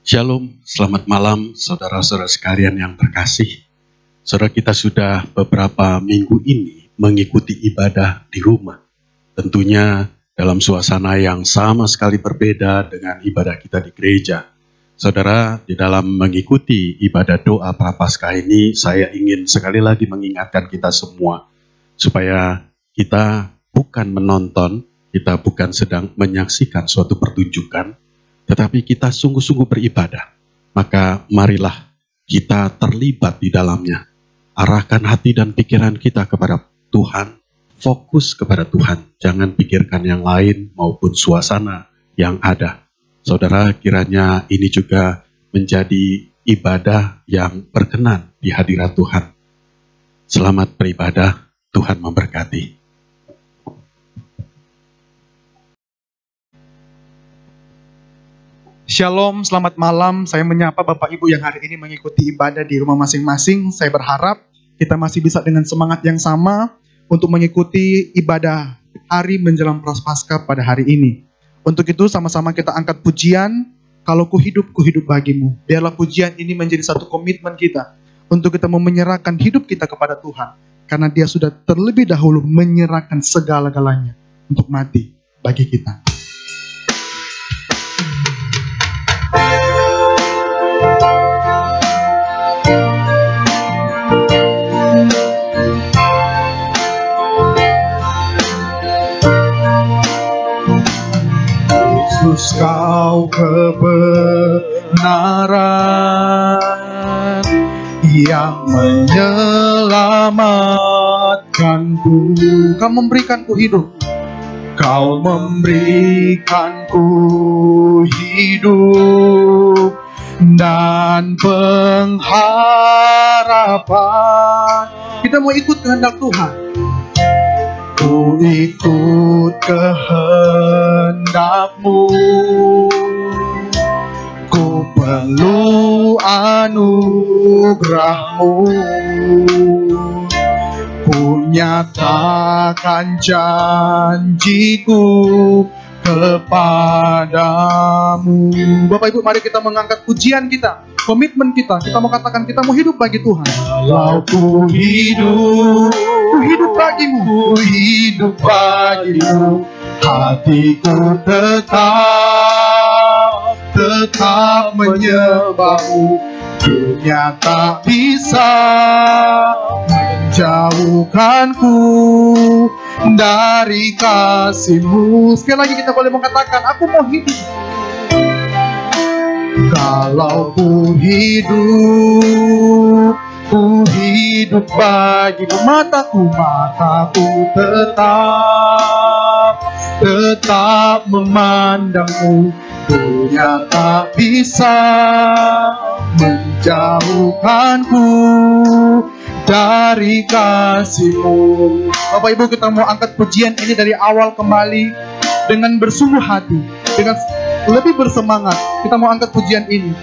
Shalom, selamat malam saudara-saudara sekalian yang terkasih. Saudara, kita sudah beberapa minggu ini mengikuti ibadah di rumah. Tentunya dalam suasana yang sama sekali berbeda dengan ibadah kita di gereja. Saudara, di dalam mengikuti ibadah doa Prapaskah ini, saya ingin sekali lagi mengingatkan kita semua, supaya kita bukan menonton, kita bukan sedang menyaksikan suatu pertunjukan, tetapi kita sungguh-sungguh beribadah. Maka marilah kita terlibat di dalamnya. Arahkan hati dan pikiran kita kepada Tuhan. Fokus kepada Tuhan. Jangan pikirkan yang lain maupun suasana yang ada. Saudara, kiranya ini juga menjadi ibadah yang berkenan di hadirat Tuhan. Selamat beribadah. Tuhan memberkati. Shalom, selamat malam. Saya menyapa Bapak Ibu yang hari ini mengikuti ibadah di rumah masing-masing. Saya berharap kita masih bisa dengan semangat yang sama untuk mengikuti ibadah hari menjelang Prapaskah pada hari ini. Untuk itu sama-sama kita angkat pujian, "Kalau ku hidup bagimu." Biarlah pujian ini menjadi satu komitmen kita untuk kita mau menyerahkan hidup kita kepada Tuhan. Karena Dia sudah terlebih dahulu menyerahkan segala-galanya untuk mati bagi kita. Yesus, Kau kebenaran yang menyelamatkanku. Kau memberikanku hidup. Kau memberikanku hidup dan pengharapan. Kita mau ikut kehendak Tuhan. Ku ikut kehendak-Mu, ku perlu anugerah-Mu, ku nyatakan janjiku kepadamu. Bapak Ibu, mari kita mengangkat pujian kita, komitmen kita. Kita mau katakan kita mau hidup bagi Tuhan. Kalau ku hidup bagimu, ku hidup bagimu, hatiku tetap menyembahmu. Dunia tak bisa menjauhkanku dari kasih-Mu. Sekali lagi kita boleh mengatakan, aku mau hidup. Kalau ku hidup bagimu. Mataku tetap memandang-Mu. Dunia tak bisa menjauhkanku dari kasih-Mu. Bapak Ibu, kita mau angkat pujian ini dari awal kembali dengan bersungguh hati, dengan lebih bersemangat. Kita mau angkat pujian ini.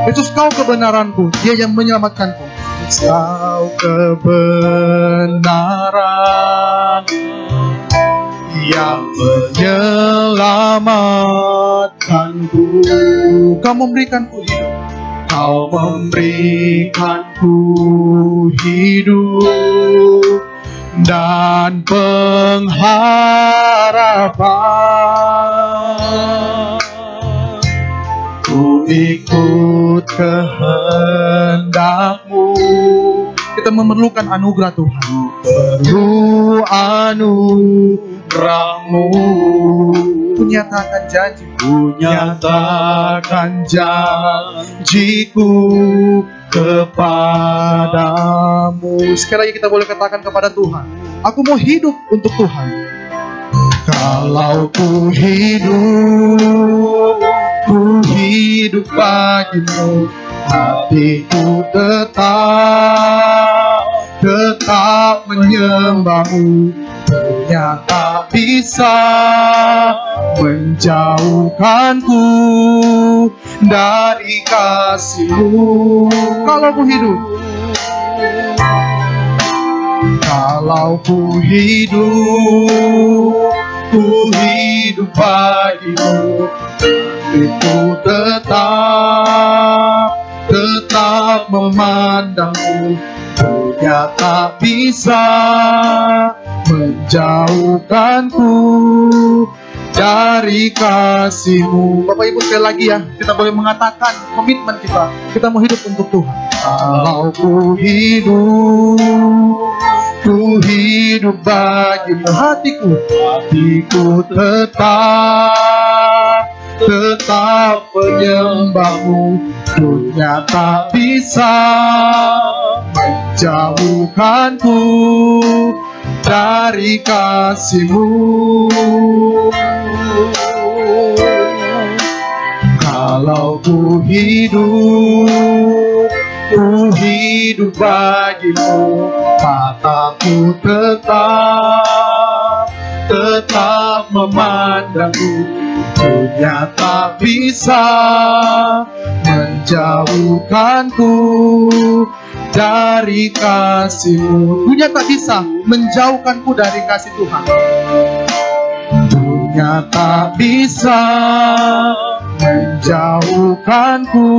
Yesus, Kau kebenaranku, Dia yang menyelamatkanku. Yesus, Kau kebenaran yang menyelamatkanku. Kau memberikanku hidup. Kau memberikanku hidup dan pengharapan. Ku ikut kehendak-Mu. Kita memerlukan anugerah Tuhan. Perlu anugerah-Mu. Ku nyatakan janjiku kepadamu. Sekali lagi kita boleh katakan kepada Tuhan, aku mau hidup untuk Tuhan. Kalau ku hidup bagimu, hatiku tetap menyembah-Mu. Dunia tak bisa menjauhkanku dari kasih-Mu. Kalau ku hidup bagimu, Itu tetap memandangmu, dunia tak bisa menjauhkanku dari kasih-Mu. Bapak Ibu, sekali lagi ya, kita boleh mengatakan komitmen kita mau hidup untuk Tuhan. Kalau ku hidup bagimu, hatiku tetap menyembahmu, dunia tak bisa menjauhkanku dari kasih-Mu. Kalau ku hidup bagimu, mataku tetap memandangmu, dunia tak bisa menjauhkanku dari kasih-Mu. Dunia tak bisa menjauhkanku dari kasih Tuhan. Dunia tak bisa menjauhkanku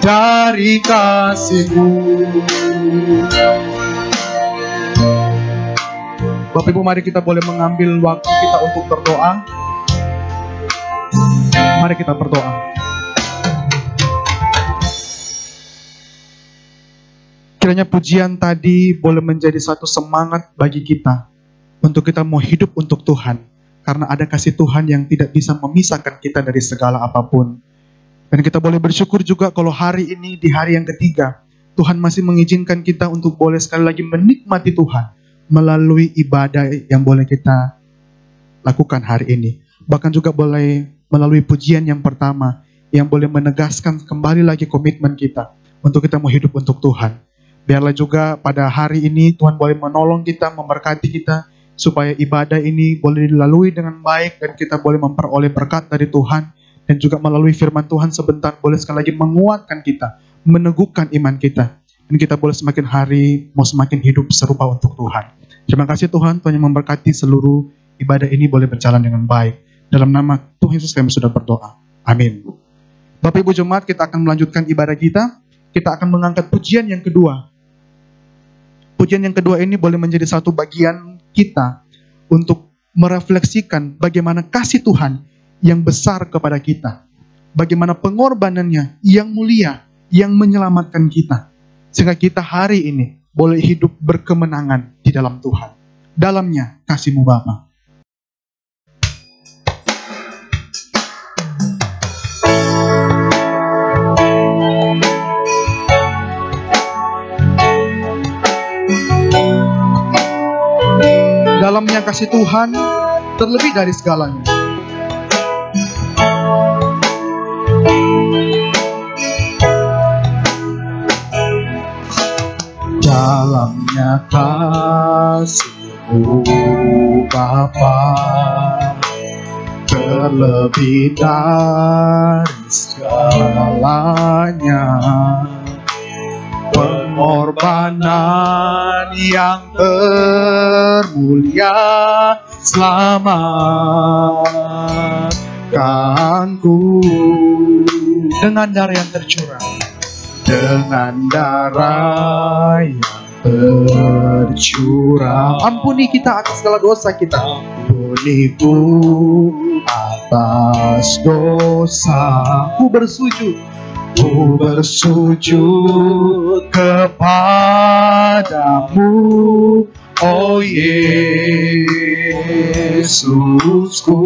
dari kasih-Mu. Bapak Ibu, mari kita boleh mengambil waktu kita untuk berdoa. Mari kita berdoa. Kiranya pujian tadi boleh menjadi satu semangat bagi kita untuk kita mau hidup untuk Tuhan, karena ada kasih Tuhan yang tidak bisa memisahkan kita dari segala apapun. Dan kita boleh bersyukur juga kalau hari ini, di hari yang ketiga, Tuhan masih mengizinkan kita untuk boleh sekali lagi menikmati Tuhan melalui ibadah yang boleh kita lakukan hari ini. Bahkan juga boleh melalui pujian yang pertama yang boleh menegaskan kembali lagi komitmen kita untuk kita mau hidup untuk Tuhan. Biarlah juga pada hari ini Tuhan boleh menolong kita, memberkati kita, supaya ibadah ini boleh dilalui dengan baik dan kita boleh memperoleh berkat dari Tuhan. Dan juga melalui firman Tuhan sebentar boleh sekali lagi menguatkan kita, meneguhkan iman kita. Dan kita boleh semakin hari mau semakin hidup serupa untuk Tuhan. Terima kasih Tuhan, Tuhan yang memberkati seluruh ibadah ini boleh berjalan dengan baik. Dalam nama Tuhan Yesus kami sudah berdoa. Amin. Bapak Ibu Jemaat, kita akan melanjutkan ibadah kita. Kita akan mengangkat pujian yang kedua. Pujian yang kedua ini boleh menjadi satu bagian kita untuk merefleksikan bagaimana kasih Tuhan yang besar kepada kita. Bagaimana pengorbanannya yang mulia, yang menyelamatkan kita. Sehingga kita hari ini boleh hidup berkemenangan di dalam Tuhan. Dalamnya kasih-Mu Bapa. Dalamnya kasih Tuhan terlebih dari segalanya. Dalamnya kasih-Mu Bapa terlebih dari segalanya. Pengorbanan yang termulia selamatkanku dengan darah yang tercurah. Dengan darah yang tercurah, ampuni kita atas segala dosa kita. Ampuniku atas dosa. Ku bersujud kepadamu, oh Yesusku.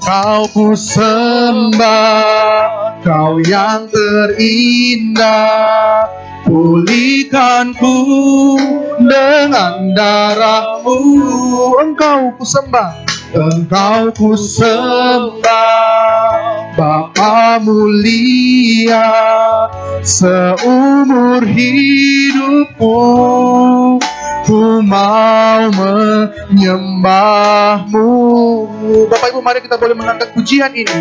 Kau ku sembah, Kau yang terindah, pulihkanku dengan darah-Mu. Engkau ku sembah, Engkau ku sembah, Bapa mulia, seumur hidupku ku mau menyembah-Mu. Bapak Ibu, mari kita boleh mengangkat pujian ini.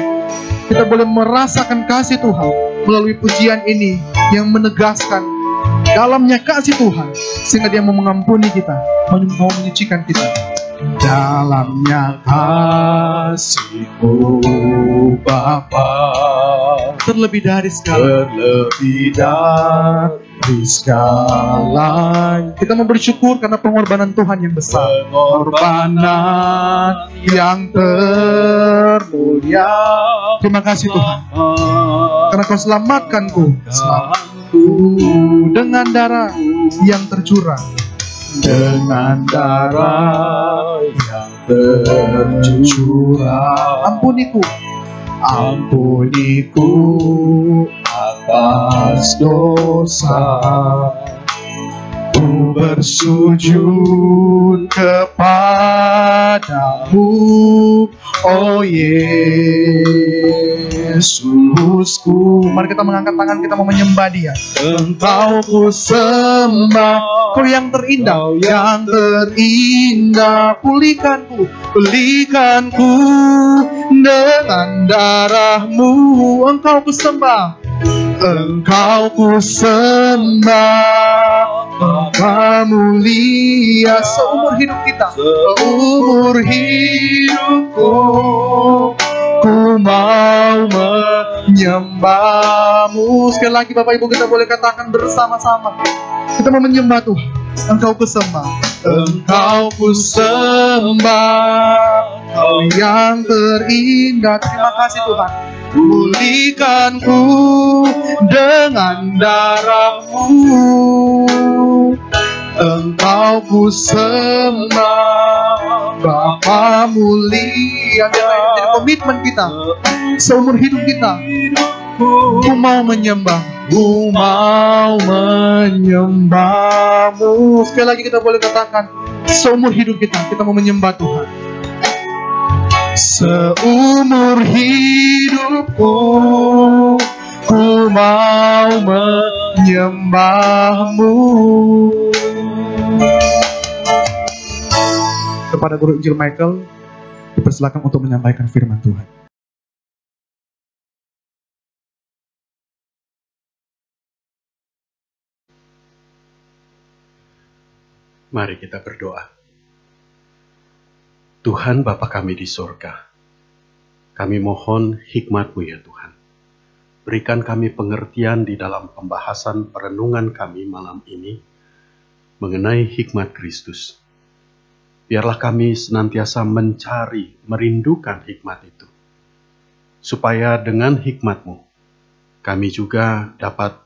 Kita boleh merasakan kasih Tuhan melalui pujian ini yang menegaskan dalamnya kasih Tuhan, sehingga Dia mau mengampuni kita, mau menyucikan kita. dalamnya kasih-Mu Bapa, terlebih dari segala, kita mau bersyukur karena pengorbanan Tuhan yang besar, pengorbanan yang termulia. Terima kasih Tuhan, karena Kau selamatkanku dengan darah yang tercurah, dengan darah yang tercurah. Ampuniku atas dosa, ku bersujud kepadamu, oh Yesusku. Mari kita mengangkat tangan, kita mau menyembah Dia. Engkau ku sembah, Kau yang terindah, yang terindah. Pulihkanku dengan darah-Mu. Engkau ku sembah, Engkau ku sembah, Bapa mulia. Seumur hidup kita, seumur hidupku, ku mau menyembah-Mu. Sekali lagi Bapak Ibu, kita boleh katakan bersama-sama, kita mau menyembah Tuhan. Engkau ku sembah, Engkau ku sembah, Kau yang terindah. Terima kasih Tuhan. Pulihkanku dengan darah-Mu, Engkau ku sembah, Bapa mulia. Jadi komitmen kita seumur hidup kita, ku mau menyembah-Mu. Sekali lagi kita boleh katakan, seumur hidup kita mau menyembah Tuhan. Seumur hidupku, ku mau menyembah-Mu. Kepada Guru Injil Michael, dipersilakan untuk menyampaikan firman Tuhan. Mari kita berdoa. Tuhan Bapa kami di surga, kami mohon hikmat-Mu ya Tuhan. Berikan kami pengertian di dalam pembahasan perenungan kami malam ini mengenai hikmat Kristus. Biarlah kami senantiasa mencari, merindukan hikmat itu. Supaya dengan hikmat-Mu, kami juga dapat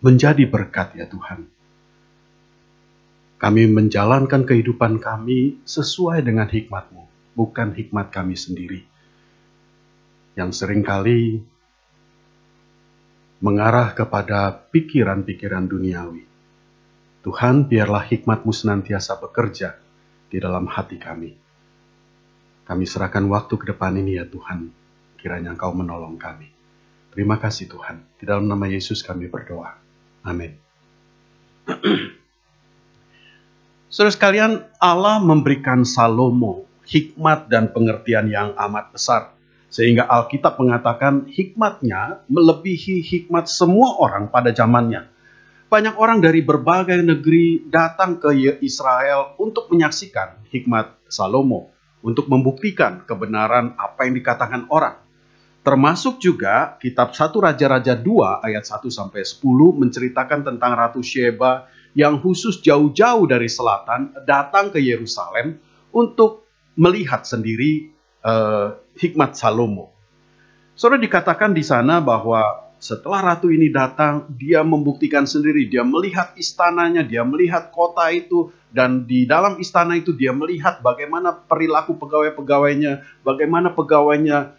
menjadi berkat ya Tuhan. Kami menjalankan kehidupan kami sesuai dengan hikmat-Mu, bukan hikmat kami sendiri, yang seringkali mengarah kepada pikiran-pikiran duniawi. Tuhan, biarlah hikmat-Mu senantiasa bekerja di dalam hati kami. Kami serahkan waktu ke depan ini ya Tuhan, kiranya Engkau menolong kami. Terima kasih Tuhan, di dalam nama Yesus kami berdoa. Amin. Saudara sekalian, Allah memberikan Salomo hikmat dan pengertian yang amat besar. Sehingga Alkitab mengatakan hikmatnya melebihi hikmat semua orang pada zamannya. Banyak orang dari berbagai negeri datang ke Israel untuk menyaksikan hikmat Salomo. Untuk membuktikan kebenaran apa yang dikatakan orang. Termasuk juga kitab 1 Raja-Raja 2 ayat 1-10 menceritakan tentang Ratu Sheba yang khusus jauh-jauh dari selatan datang ke Yerusalem untuk melihat sendiri hikmat Salomo. Saudara, dikatakan di sana bahwa setelah ratu ini datang, dia membuktikan sendiri, dia melihat istananya, dia melihat kota itu, dan di dalam istana itu dia melihat bagaimana perilaku pegawai-pegawainya, bagaimana pegawainya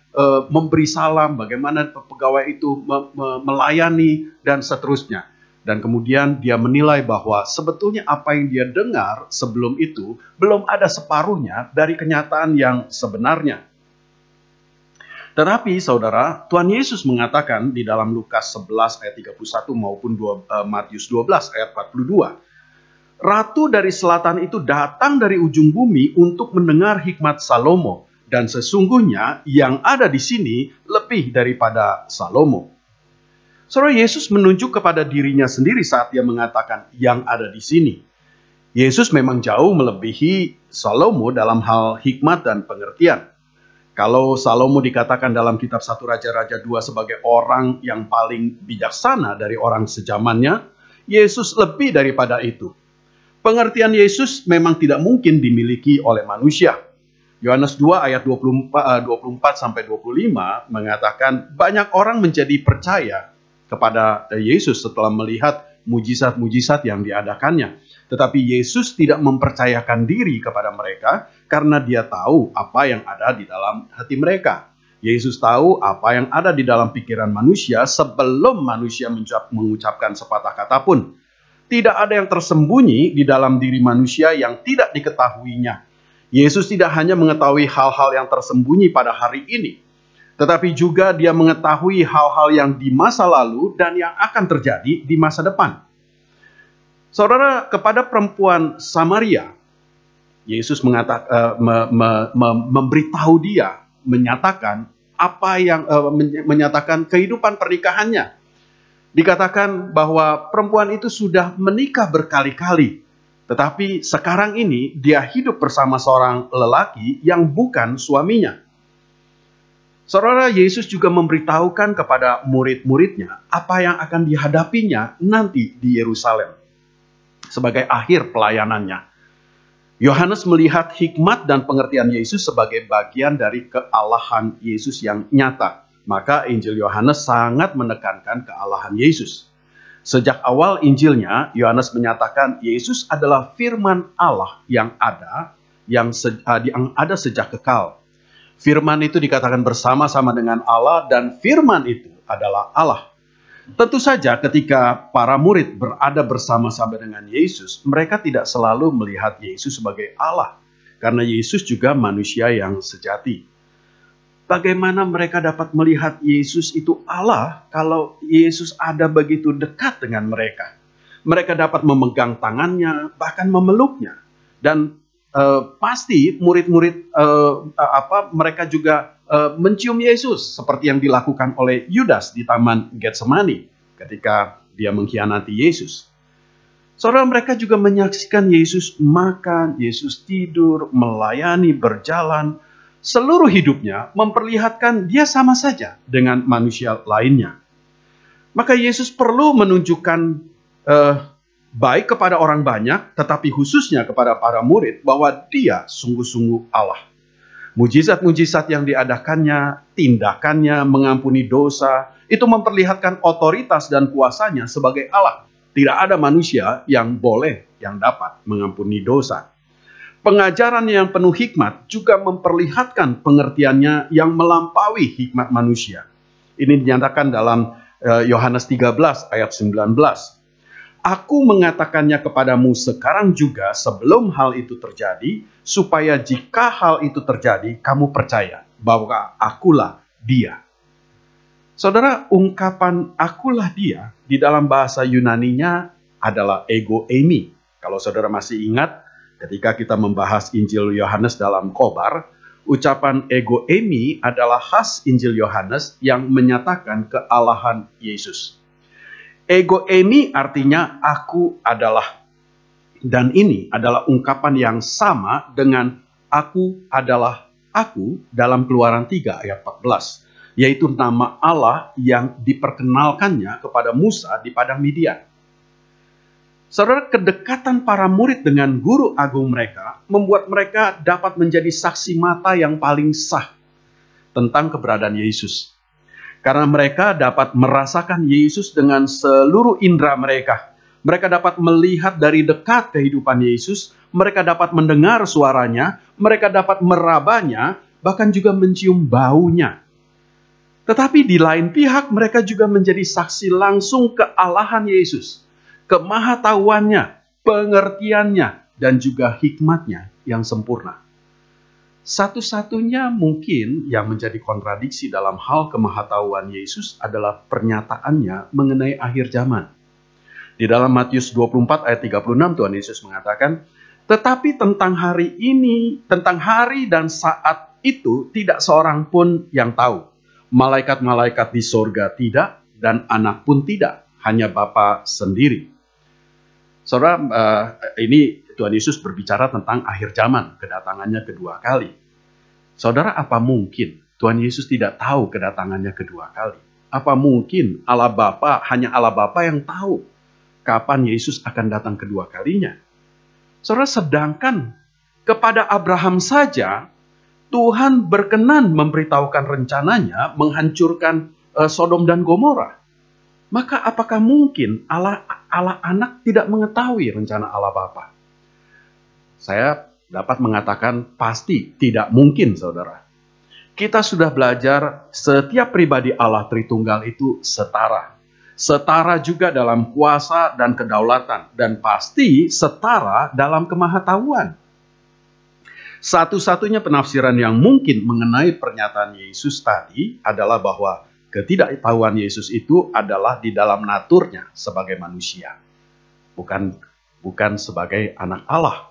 memberi salam, bagaimana pegawai itu melayani, dan seterusnya. Dan kemudian dia menilai bahwa sebetulnya apa yang dia dengar sebelum itu belum ada separuhnya dari kenyataan yang sebenarnya. Tetapi saudara, Tuhan Yesus mengatakan di dalam Lukas 11 ayat 31 maupun Matius 12 ayat 42. Ratu dari selatan itu datang dari ujung bumi untuk mendengar hikmat Salomo. Dan sesungguhnya yang ada di sini lebih daripada Salomo. Saudara, Yesus menunjuk kepada dirinya sendiri saat dia mengatakan yang ada di sini. Yesus memang jauh melebihi Salomo dalam hal hikmat dan pengertian. Kalau Salomo dikatakan dalam kitab 1 Raja-Raja 2 sebagai orang yang paling bijaksana dari orang sejamannya, Yesus lebih daripada itu. Pengertian Yesus memang tidak mungkin dimiliki oleh manusia. Yohanes 2 ayat 24 sampai 25 mengatakan banyak orang menjadi percaya kepada Yesus setelah melihat mujizat-mujizat yang diadakannya. Tetapi Yesus tidak mempercayakan diri kepada mereka karena dia tahu apa yang ada di dalam hati mereka. Yesus tahu apa yang ada di dalam pikiran manusia sebelum manusia mengucapkan sepatah kata pun. Tidak ada yang tersembunyi di dalam diri manusia yang tidak diketahuinya. Yesus tidak hanya mengetahui hal-hal yang tersembunyi pada hari ini, tetapi juga dia mengetahui hal-hal yang di masa lalu dan yang akan terjadi di masa depan. Saudara, kepada perempuan Samaria, Yesus memberitahu dia, menyatakan menyatakan kehidupan pernikahannya. Dikatakan bahwa perempuan itu sudah menikah berkali-kali, tetapi sekarang ini dia hidup bersama seorang lelaki yang bukan suaminya. Saudara, Yesus juga memberitahukan kepada murid-muridnya apa yang akan dihadapinya nanti di Yerusalem sebagai akhir pelayanannya. Yohanes melihat hikmat dan pengertian Yesus sebagai bagian dari kealahan Yesus yang nyata. Maka Injil Yohanes sangat menekankan kealahan Yesus. Sejak awal Injilnya, Yohanes menyatakan Yesus adalah firman Allah yang ada sejak kekal. Firman itu dikatakan bersama-sama dengan Allah dan firman itu adalah Allah. Tentu saja ketika para murid berada bersama-sama dengan Yesus, mereka tidak selalu melihat Yesus sebagai Allah. Karena Yesus juga manusia yang sejati. Bagaimana mereka dapat melihat Yesus itu Allah kalau Yesus ada begitu dekat dengan mereka? Mereka dapat memegang tangannya, bahkan memeluknya. Dan pasti murid-murid mereka juga mencium Yesus seperti yang dilakukan oleh Yudas di Taman Getsemani ketika dia mengkhianati Yesus. Saudara, mereka juga menyaksikan Yesus makan, Yesus tidur, melayani, berjalan. Seluruh hidupnya memperlihatkan dia sama saja dengan manusia lainnya. Maka Yesus perlu menunjukkan baik kepada orang banyak, tetapi khususnya kepada para murid bahwa dia sungguh-sungguh Allah. Mujizat-mujizat yang diadakannya, tindakannya mengampuni dosa, itu memperlihatkan otoritas dan kuasanya sebagai Allah. Tidak ada manusia yang dapat mengampuni dosa. Pengajaran yang penuh hikmat juga memperlihatkan pengertiannya yang melampaui hikmat manusia. Ini dinyatakan dalam Yohanes 13 ayat 19. Aku mengatakannya kepadamu sekarang juga sebelum hal itu terjadi, supaya jika hal itu terjadi, kamu percaya bahwa akulah dia. Saudara, ungkapan akulah dia di dalam bahasa Yunaninya adalah ego eimi. Kalau saudara masih ingat, ketika kita membahas Injil Yohanes dalam Khobar, ucapan ego eimi adalah khas Injil Yohanes yang menyatakan kealahan Yesus. Ego eimi artinya aku adalah. Dan ini adalah ungkapan yang sama dengan aku adalah aku dalam Keluaran 3 ayat 14. Yaitu nama Allah yang diperkenalkannya kepada Musa di padang Midian. Saudara, kedekatan para murid dengan guru agung mereka membuat mereka dapat menjadi saksi mata yang paling sah tentang keberadaan Yesus. Karena mereka dapat merasakan Yesus dengan seluruh indera mereka. Mereka dapat melihat dari dekat kehidupan Yesus. Mereka dapat mendengar suaranya. Mereka dapat merabanya. Bahkan juga mencium baunya. Tetapi di lain pihak mereka juga menjadi saksi langsung kealahan Yesus. Kemahatauannya, pengertiannya, dan juga hikmatnya yang sempurna. Satu-satunya mungkin yang menjadi kontradiksi dalam hal kemahatauan Yesus adalah pernyataannya mengenai akhir zaman. Di dalam Matius 24 ayat 36 Tuhan Yesus mengatakan, tetapi tentang hari ini, tentang hari dan saat itu tidak seorang pun yang tahu. Malaikat-malaikat di sorga tidak, dan anak pun tidak, hanya Bapa sendiri. Saudara, ini Tuhan Yesus berbicara tentang akhir zaman, kedatangannya kedua kali. Saudara, apa mungkin Tuhan Yesus tidak tahu kedatangannya kedua kali? Apa mungkin hanya Allah Bapa yang tahu kapan Yesus akan datang kedua kalinya? Saudara, sedangkan kepada Abraham saja Tuhan berkenan memberitahukan rencananya menghancurkan Sodom dan Gomora. Maka apakah mungkin Allah anak tidak mengetahui rencana Allah Bapa? Saya dapat mengatakan pasti tidak mungkin, saudara. Kita sudah belajar setiap pribadi Allah Tritunggal itu setara. Setara juga dalam kuasa dan kedaulatan. Dan pasti setara dalam kemahatauan. Satu-satunya penafsiran yang mungkin mengenai pernyataan Yesus tadi adalah bahwa ketidaktahuan Yesus itu adalah di dalam naturnya sebagai manusia. Bukan sebagai anak Allah.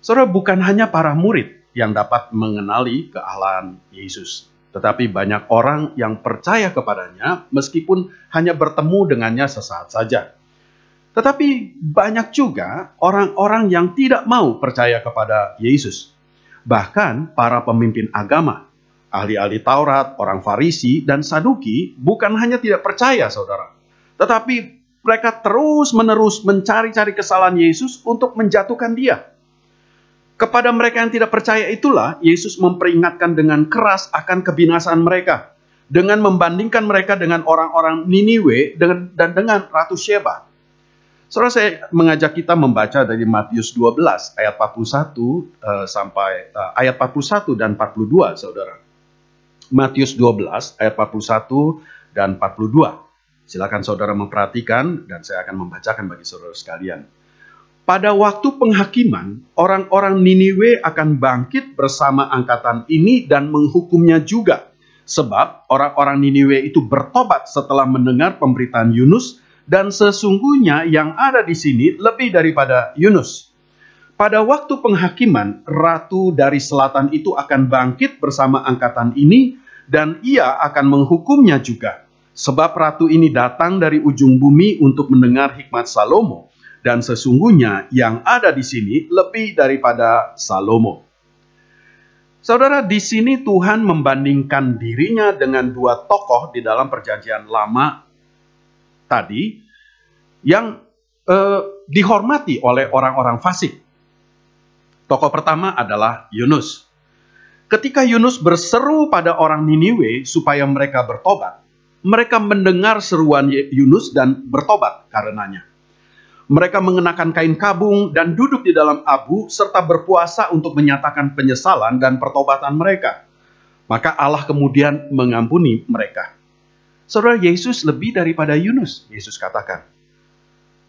Saudara, bukan hanya para murid yang dapat mengenali kealahan Yesus. Tetapi banyak orang yang percaya kepadanya meskipun hanya bertemu dengannya sesaat saja. Tetapi banyak juga orang-orang yang tidak mau percaya kepada Yesus. Bahkan para pemimpin agama, ahli-ahli Taurat, orang Farisi, dan Saduki bukan hanya tidak percaya, saudara. Tetapi mereka terus-menerus mencari-cari kesalahan Yesus untuk menjatuhkan dia. Kepada mereka yang tidak percaya itulah Yesus memperingatkan dengan keras akan kebinasaan mereka. Dengan membandingkan mereka dengan orang-orang Niniwe dan dengan Ratu Syeba. Saudara, saya mengajak kita membaca dari Matius 12 ayat 41 sampai ayat 41 dan 42, saudara. Matius 12 ayat 41 dan 42. Silakan saudara memperhatikan dan saya akan membacakan bagi saudara sekalian. Pada waktu penghakiman, orang-orang Niniwe akan bangkit bersama angkatan ini dan menghukumnya juga. Sebab orang-orang Niniwe itu bertobat setelah mendengar pemberitaan Yunus, dan sesungguhnya yang ada di sini lebih daripada Yunus. Pada waktu penghakiman, ratu dari selatan itu akan bangkit bersama angkatan ini, dan ia akan menghukumnya juga. Sebab ratu ini datang dari ujung bumi untuk mendengar hikmat Salomo. Dan sesungguhnya yang ada di sini lebih daripada Salomo. Saudara, di sini Tuhan membandingkan dirinya dengan dua tokoh di dalam perjanjian lama tadi yang dihormati oleh orang-orang fasik. Tokoh pertama adalah Yunus. Ketika Yunus berseru pada orang Niniwe supaya mereka bertobat, mereka mendengar seruan Yunus dan bertobat karenanya. Mereka mengenakan kain kabung dan duduk di dalam abu serta berpuasa untuk menyatakan penyesalan dan pertobatan mereka. Maka Allah kemudian mengampuni mereka. Saudara, Yesus lebih daripada Yunus, Yesus katakan.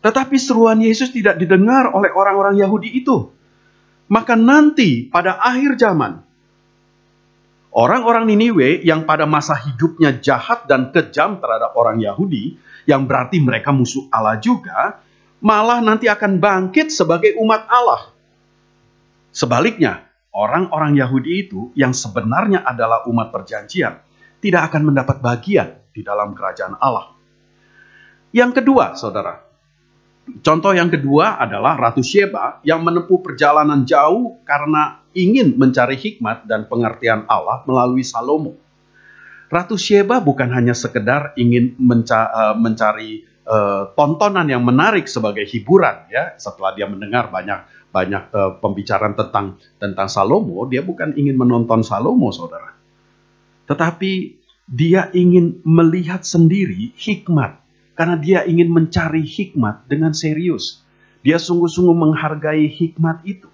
Tetapi seruan Yesus tidak didengar oleh orang-orang Yahudi itu. Maka nanti pada akhir zaman, orang-orang Niniwe yang pada masa hidupnya jahat dan kejam terhadap orang Yahudi, yang berarti mereka musuh Allah juga, malah nanti akan bangkit sebagai umat Allah. Sebaliknya, orang-orang Yahudi itu yang sebenarnya adalah umat perjanjian, tidak akan mendapat bagian di dalam kerajaan Allah. Yang kedua, saudara, contoh yang kedua adalah Ratu Syeba yang menempuh perjalanan jauh karena ingin mencari hikmat dan pengertian Allah melalui Salomo. Ratu Syeba bukan hanya sekedar ingin mencari tontonan yang menarik sebagai hiburan, ya. Setelah dia mendengar banyak pembicaraan tentang Salomo, dia bukan ingin menonton Salomo, saudara. Tetapi dia ingin melihat sendiri hikmat, karena dia ingin mencari hikmat dengan serius. Dia sungguh-sungguh menghargai hikmat itu.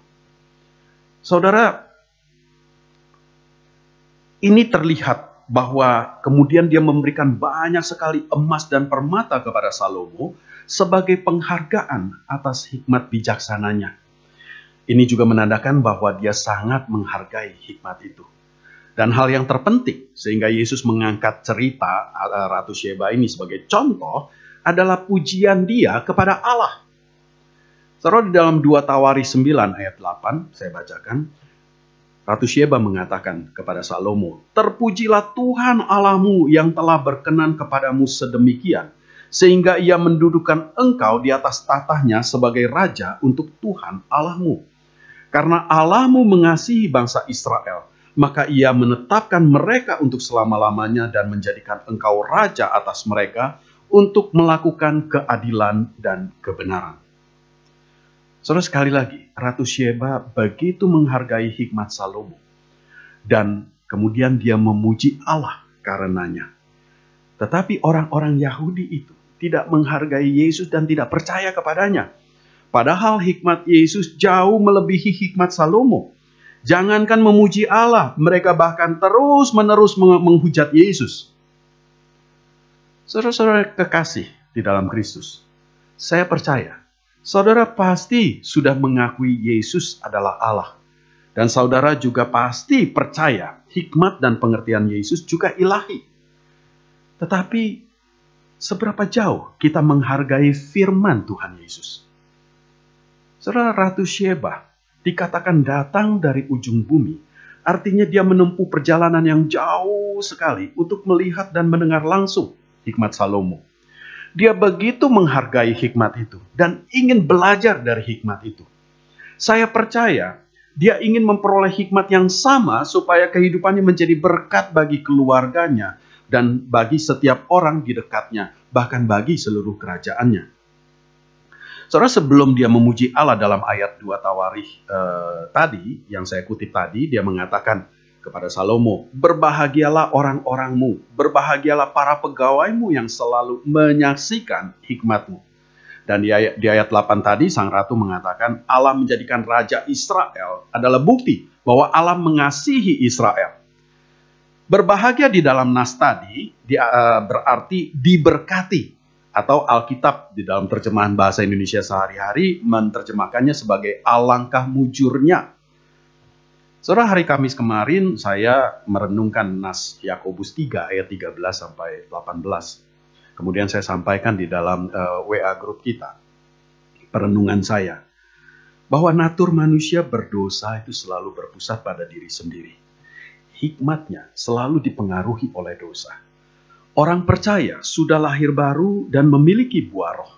Saudara, ini terlihat bahwa kemudian dia memberikan banyak sekali emas dan permata kepada Salomo sebagai penghargaan atas hikmat bijaksananya. Ini juga menandakan bahwa dia sangat menghargai hikmat itu. Dan hal yang terpenting sehingga Yesus mengangkat cerita Ratu Syeba ini sebagai contoh adalah pujian dia kepada Allah. Saudara, di dalam 2 Tawaris 9 ayat 8 saya bacakan. Ratu Syeba mengatakan kepada Salomo, "Terpujilah Tuhan Allahmu yang telah berkenan kepadamu sedemikian, sehingga ia mendudukan engkau di atas tatahnya sebagai raja untuk Tuhan Allahmu. Karena Allahmu mengasihi bangsa Israel, maka ia menetapkan mereka untuk selama-lamanya dan menjadikan engkau raja atas mereka untuk melakukan keadilan dan kebenaran. Saudara, sekali lagi, Ratu Syeba begitu menghargai hikmat Salomo. Dan kemudian dia memuji Allah karenanya. Tetapi orang-orang Yahudi itu tidak menghargai Yesus dan tidak percaya kepadanya. Padahal hikmat Yesus jauh melebihi hikmat Salomo. Jangankan memuji Allah, mereka bahkan terus-menerus menghujat Yesus. Saudara-saudara kekasih di dalam Kristus, saya percaya saudara pasti sudah mengakui Yesus adalah Allah. Dan saudara juga pasti percaya hikmat dan pengertian Yesus juga ilahi. Tetapi seberapa jauh kita menghargai firman Tuhan Yesus? Saudara, Ratu Syeba dikatakan datang dari ujung bumi. Artinya dia menempuh perjalanan yang jauh sekali untuk melihat dan mendengar langsung hikmat Salomo. Dia begitu menghargai hikmat itu dan ingin belajar dari hikmat itu. Saya percaya dia ingin memperoleh hikmat yang sama supaya kehidupannya menjadi berkat bagi keluarganya dan bagi setiap orang di dekatnya, bahkan bagi seluruh kerajaannya. Saudara, sebelum dia memuji Allah dalam ayat 2 Tawarikh tadi, yang saya kutip tadi, dia mengatakan kepada Salomo, "Berbahagialah orang-orangmu, berbahagialah para pegawaimu yang selalu menyaksikan hikmatmu." Dan di ayat 8 tadi, Sang Ratu mengatakan Allah menjadikan Raja Israel adalah bukti bahwa Allah mengasihi Israel. Berbahagia di dalam nas tadi berarti diberkati. Atau Alkitab di dalam terjemahan bahasa Indonesia sehari-hari menerjemahkannya sebagai alangkah mujurnya. Saudara, hari Kamis kemarin saya merenungkan nas Yakobus 3 ayat 13 sampai 18. Kemudian saya sampaikan di dalam WA grup kita, perenungan saya, bahwa natur manusia berdosa itu selalu berpusat pada diri sendiri. Hikmatnya selalu dipengaruhi oleh dosa. Orang percaya sudah lahir baru dan memiliki buah roh,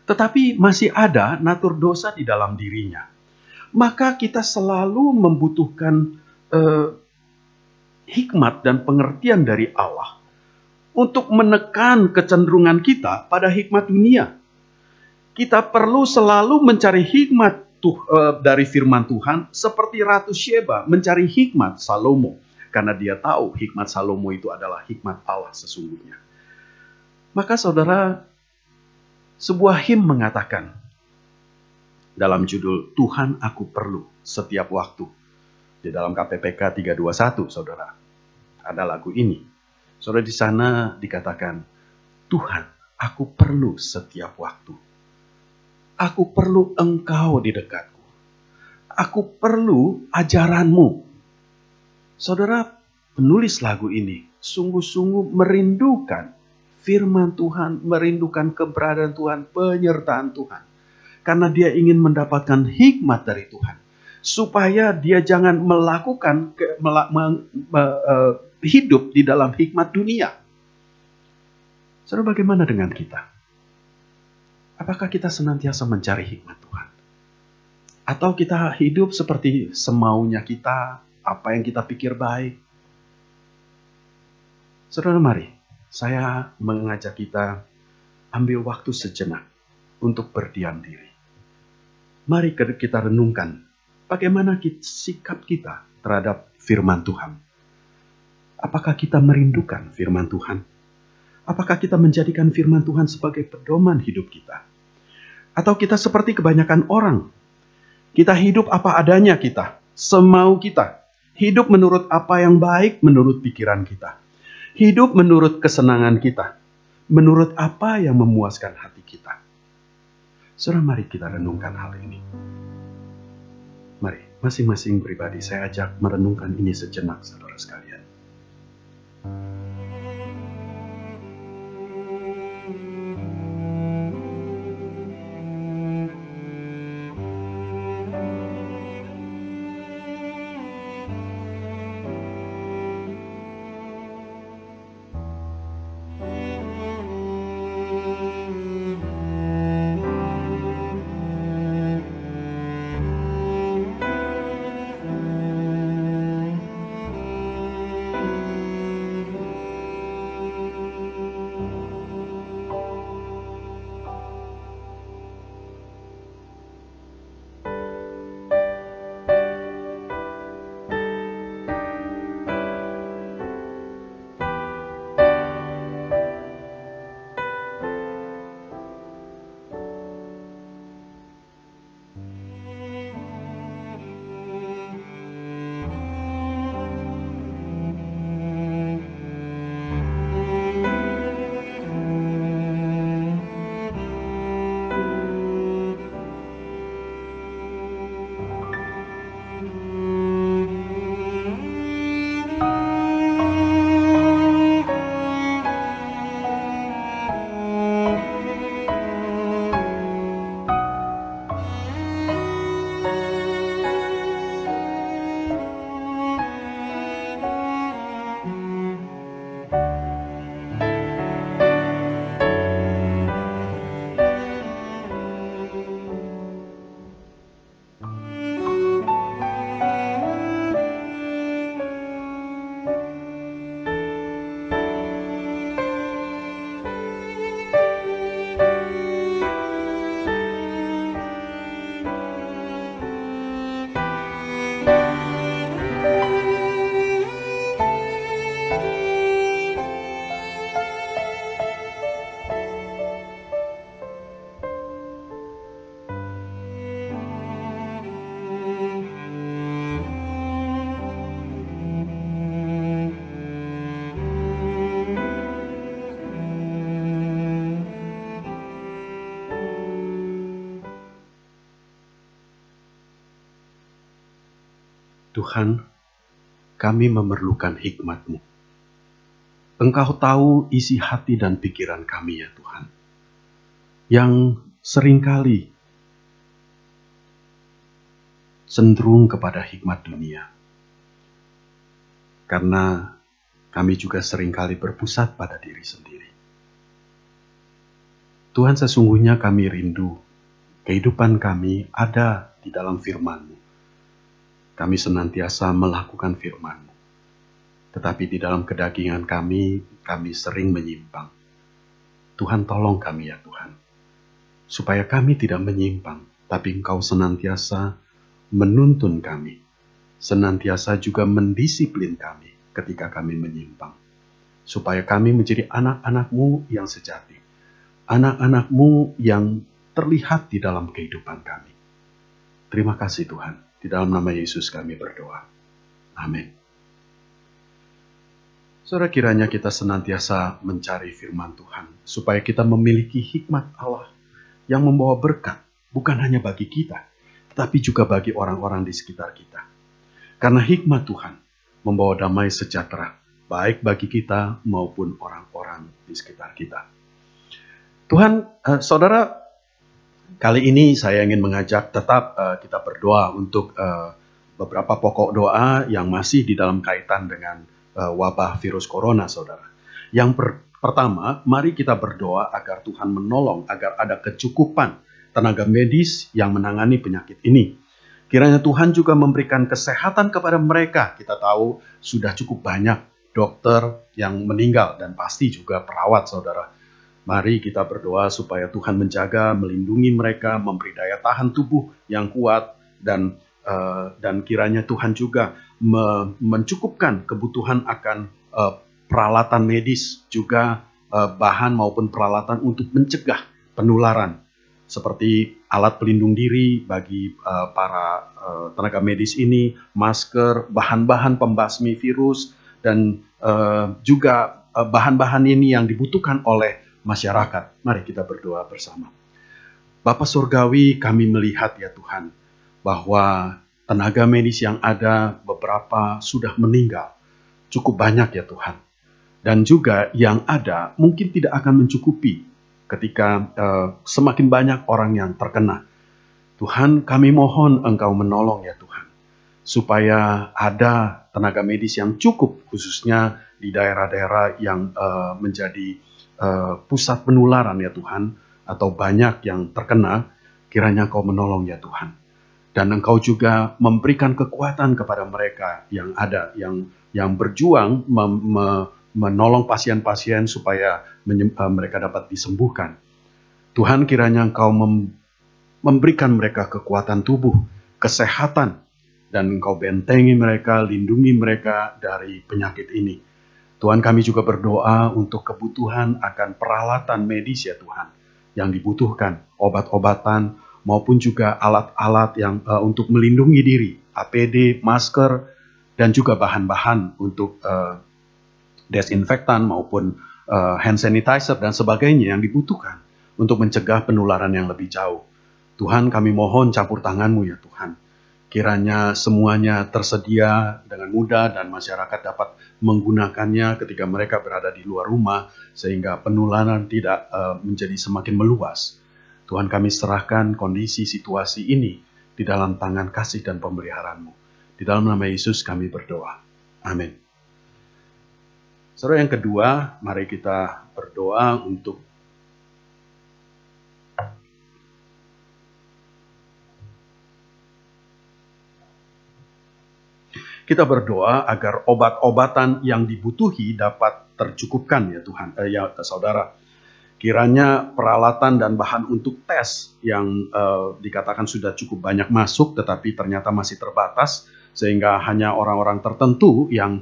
tetapi masih ada natur dosa di dalam dirinya. Maka kita selalu membutuhkan hikmat dan pengertian dari Allah untuk menekan kecenderungan kita pada hikmat dunia. Kita perlu selalu mencari hikmat dari firman Tuhan seperti Ratu Syeba mencari hikmat Salomo. Karena dia tahu hikmat Salomo itu adalah hikmat Allah sesungguhnya. Maka saudara, sebuah him mengatakan dalam judul Tuhan Aku Perlu Setiap Waktu. Di dalam KPPK 321, saudara. Ada lagu ini. Saudara, di sana dikatakan, Tuhan, aku perlu setiap waktu. Aku perlu Engkau di dekatku. Aku perlu ajaranmu. Saudara, penulis lagu ini sungguh-sungguh merindukan firman Tuhan, merindukan keberadaan Tuhan, penyertaan Tuhan. Karena dia ingin mendapatkan hikmat dari Tuhan. Supaya dia jangan melakukan hidup di dalam hikmat dunia. Saudara, bagaimana dengan kita? Apakah kita senantiasa mencari hikmat Tuhan? Atau kita hidup seperti semaunya kita, apa yang kita pikir baik? Saudara, mari saya mengajak kita ambil waktu sejenak untuk berdiam diri. Mari kita renungkan bagaimana sikap kita terhadap firman Tuhan. Apakah kita merindukan firman Tuhan? Apakah kita menjadikan firman Tuhan sebagai pedoman hidup kita? Atau kita seperti kebanyakan orang, kita hidup apa adanya kita, semau kita. Hidup menurut apa yang baik menurut pikiran kita. Hidup menurut kesenangan kita. Menurut apa yang memuaskan hati kita. Saudara, mari kita renungkan hal ini. Mari, masing-masing pribadi saya ajak merenungkan ini sejenak, saudara sekalian. Tuhan, kami memerlukan hikmat-Mu. Engkau tahu isi hati dan pikiran kami ya Tuhan, yang seringkali cenderung kepada hikmat dunia. Karena kami juga seringkali berpusat pada diri sendiri. Tuhan, sesungguhnya kami rindu kehidupan kami ada di dalam firman-Mu. Kami senantiasa melakukan firman-Mu. Tetapi di dalam kedagingan kami sering menyimpang. Tuhan, tolong kami ya Tuhan. Supaya kami tidak menyimpang, tapi Engkau senantiasa menuntun kami. Senantiasa juga mendisiplin kami ketika kami menyimpang. Supaya kami menjadi anak-anak-Mu yang sejati. Anak-anak-Mu yang terlihat di dalam kehidupan kami. Terima kasih Tuhan. Di dalam nama Yesus kami berdoa. Amin. Saudara, kiranya kita senantiasa mencari firman Tuhan. Supaya kita memiliki hikmat Allah yang membawa berkat. Bukan hanya bagi kita, tetapi juga bagi orang-orang di sekitar kita. Karena hikmat Tuhan membawa damai sejahtera. Baik bagi kita maupun orang-orang di sekitar kita. Tuhan, saudara, kali ini saya ingin mengajak tetap kita berdoa untuk beberapa pokok doa yang masih di dalam kaitan dengan wabah virus corona, saudara. Yang pertama, mari kita berdoa agar Tuhan menolong, agar ada kecukupan tenaga medis yang menangani penyakit ini. Kiranya Tuhan juga memberikan kesehatan kepada mereka. Kita tahu sudah cukup banyak dokter yang meninggal dan pasti juga perawat, saudara. Mari kita berdoa supaya Tuhan menjaga, melindungi mereka, memberi daya tahan tubuh yang kuat, dan kiranya Tuhan juga mencukupkan kebutuhan akan peralatan medis, juga bahan maupun peralatan untuk mencegah penularan, seperti alat pelindung diri bagi para tenaga medis ini, masker, bahan-bahan pembasmi virus, dan juga bahan-bahan ini yang dibutuhkan oleh masyarakat. Mari kita berdoa bersama. Bapa Surgawi, kami melihat ya Tuhan, bahwa tenaga medis yang ada beberapa sudah meninggal. Cukup banyak ya Tuhan. Dan juga yang ada mungkin tidak akan mencukupi ketika semakin banyak orang yang terkena. Tuhan, kami mohon Engkau menolong ya Tuhan. Supaya ada tenaga medis yang cukup, khususnya di daerah-daerah yang menjadi pusat penularan ya Tuhan, atau banyak yang terkena. Kiranya Engkau menolong ya Tuhan. Dan Engkau juga memberikan kekuatan kepada mereka yang ada, yang berjuang menolong pasien-pasien supaya mereka dapat disembuhkan. Tuhan, kiranya Engkau memberikan mereka kekuatan tubuh, kesehatan, dan Engkau bentengi mereka, lindungi mereka dari penyakit ini. Tuhan, kami juga berdoa untuk kebutuhan akan peralatan medis ya Tuhan, yang dibutuhkan, obat-obatan, maupun juga alat-alat yang untuk melindungi diri, APD, masker, dan juga bahan-bahan untuk desinfektan maupun hand sanitizer dan sebagainya yang dibutuhkan untuk mencegah penularan yang lebih jauh. Tuhan, kami mohon campur tangan-Mu ya Tuhan. Kiranya semuanya tersedia dengan mudah dan masyarakat dapat menggunakannya ketika mereka berada di luar rumah, sehingga penularan tidak menjadi semakin meluas. Tuhan, kami serahkan kondisi situasi ini di dalam tangan kasih dan pemeliharaan-Mu. Di dalam nama Yesus kami berdoa. Amin. Saudara, yang kedua, mari kita berdoa untuk kita berdoa agar obat-obatan yang dibutuhi dapat tercukupkan ya Tuhan, ya saudara. Kiranya peralatan dan bahan untuk tes yang dikatakan sudah cukup banyak masuk, tetapi ternyata masih terbatas, sehingga hanya orang-orang tertentu yang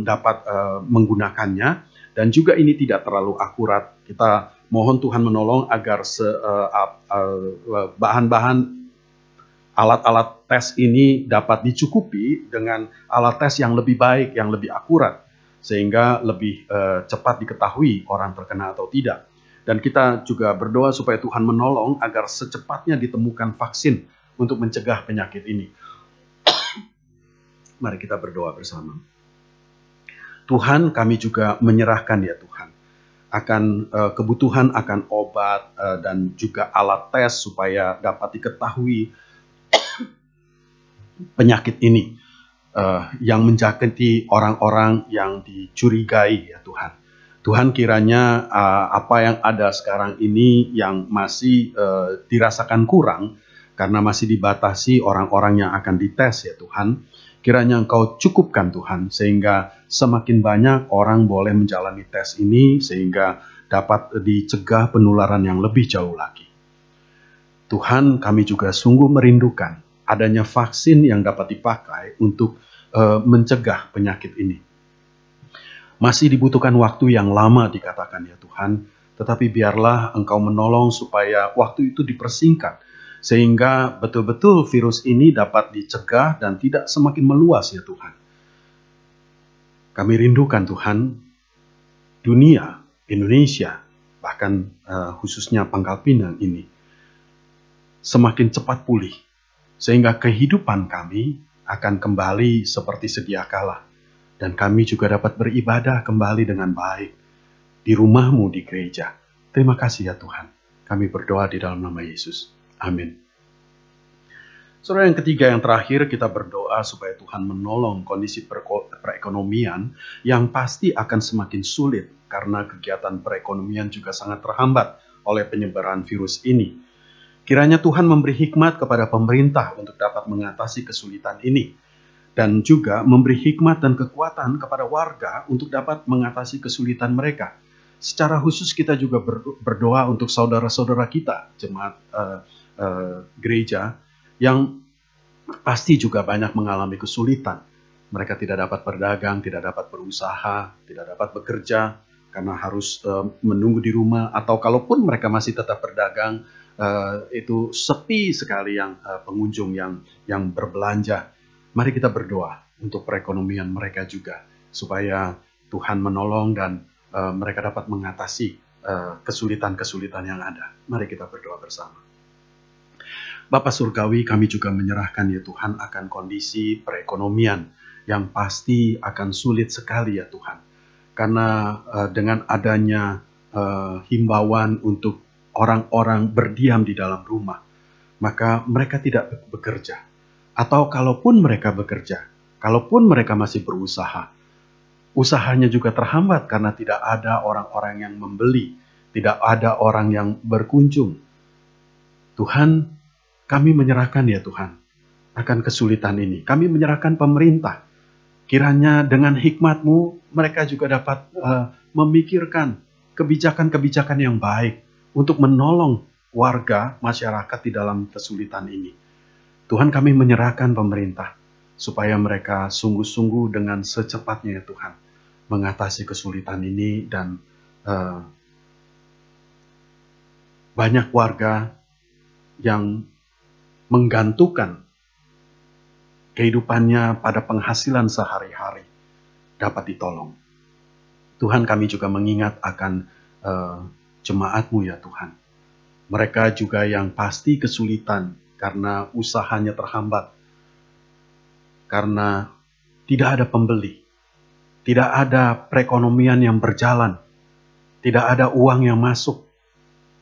dapat menggunakannya, dan juga ini tidak terlalu akurat. Kita mohon Tuhan menolong agar bahan-bahan alat-alat tes ini dapat dicukupi dengan alat tes yang lebih baik, yang lebih akurat, sehingga lebih cepat diketahui orang terkena atau tidak. Dan kita juga berdoa supaya Tuhan menolong agar secepatnya ditemukan vaksin untuk mencegah penyakit ini. Mari kita berdoa bersama. Tuhan, kami juga menyerahkan ya Tuhan, akan kebutuhan akan obat dan juga alat tes supaya dapat diketahui penyakit ini yang menjangkiti orang-orang yang dicurigai ya Tuhan. Tuhan, kiranya apa yang ada sekarang ini yang masih dirasakan kurang karena masih dibatasi orang-orang yang akan dites ya Tuhan. Kiranya Engkau cukupkan Tuhan, sehingga semakin banyak orang boleh menjalani tes ini, sehingga dapat dicegah penularan yang lebih jauh lagi. Tuhan, kami juga sungguh merindukan adanya vaksin yang dapat dipakai untuk mencegah penyakit ini. Masih dibutuhkan waktu yang lama dikatakan ya Tuhan, tetapi biarlah Engkau menolong supaya waktu itu dipersingkat, sehingga betul-betul virus ini dapat dicegah dan tidak semakin meluas ya Tuhan. Kami rindukan Tuhan, dunia, Indonesia, bahkan khususnya Pangkal Pinang ini, semakin cepat pulih, sehingga kehidupan kami akan kembali seperti sedia kala. Dan kami juga dapat beribadah kembali dengan baik di rumah-Mu di gereja. Terima kasih ya Tuhan. Kami berdoa di dalam nama Yesus. Amin. Saudara, yang ketiga, yang terakhir, kita berdoa supaya Tuhan menolong kondisi perekonomian yang pasti akan semakin sulit karena kegiatan perekonomian juga sangat terhambat oleh penyebaran virus ini. Kiranya Tuhan memberi hikmat kepada pemerintah untuk dapat mengatasi kesulitan ini, dan juga memberi hikmat dan kekuatan kepada warga untuk dapat mengatasi kesulitan mereka. Secara khusus kita juga berdoa untuk saudara-saudara kita, jemaat gereja, yang pasti juga banyak mengalami kesulitan. Mereka tidak dapat berdagang, tidak dapat berusaha, tidak dapat bekerja, karena harus menunggu di rumah, atau kalaupun mereka masih tetap berdagang, itu sepi sekali yang pengunjung yang berbelanja. Mari kita berdoa untuk perekonomian mereka juga, supaya Tuhan menolong dan mereka dapat mengatasi kesulitan-kesulitan yang ada. Mari kita berdoa bersama. Bapa Surgawi, kami juga menyerahkan ya Tuhan akan kondisi perekonomian yang pasti akan sulit sekali ya Tuhan. Karena dengan adanya himbauan untuk orang-orang berdiam di dalam rumah, maka mereka tidak bekerja. Atau kalaupun mereka bekerja, kalaupun mereka masih berusaha, usahanya juga terhambat karena tidak ada orang-orang yang membeli, tidak ada orang yang berkunjung. Tuhan, kami menyerahkan ya Tuhan akan kesulitan ini. Kami menyerahkan pemerintah. Kiranya dengan hikmat-Mu mereka juga dapat memikirkan kebijakan-kebijakan yang baik untuk menolong warga, masyarakat di dalam kesulitan ini. Tuhan, kami menyerahkan pemerintah supaya mereka sungguh-sungguh dengan secepatnya ya Tuhan mengatasi kesulitan ini, dan banyak warga yang menggantungkan kehidupannya pada penghasilan sehari-hari dapat ditolong. Tuhan, kami juga mengingat akan jemaat-Mu ya Tuhan. Mereka juga yang pasti kesulitan karena usahanya terhambat, karena tidak ada pembeli, tidak ada perekonomian yang berjalan, tidak ada uang yang masuk,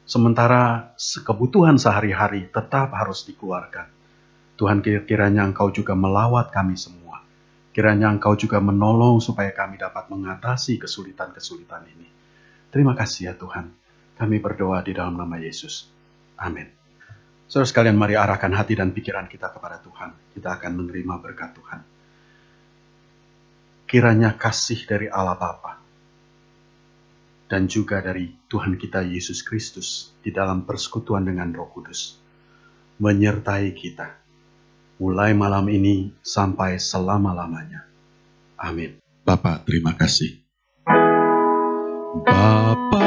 sementara kebutuhan sehari-hari tetap harus dikeluarkan. Tuhan, kiranya Engkau juga melawat kami semua. Kiranya Engkau juga menolong supaya kami dapat mengatasi kesulitan-kesulitan ini. Terima kasih ya Tuhan. Kami berdoa di dalam nama Yesus. Amin. Saudara sekalian, mari arahkan hati dan pikiran kita kepada Tuhan. Kita akan menerima berkat Tuhan. Kiranya kasih dari Allah Bapa dan juga dari Tuhan kita Yesus Kristus di dalam persekutuan dengan Roh Kudus menyertai kita mulai malam ini sampai selama-lamanya. Amin. Bapa, terima kasih. Bapa,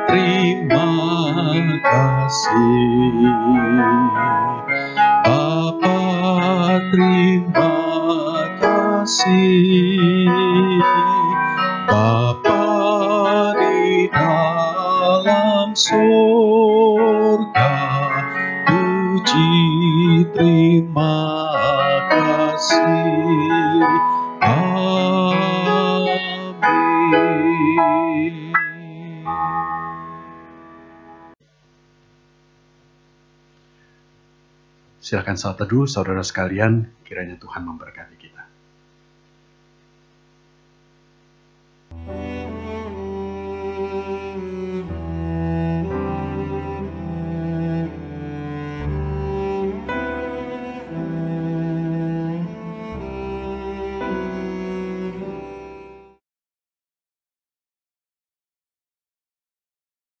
terima kasih. Bapa, terima kasih. Bapa di dalam surga, puji terima kasih. Amin. Silakan saat teduh, saudara sekalian, kiranya Tuhan memberkati kita.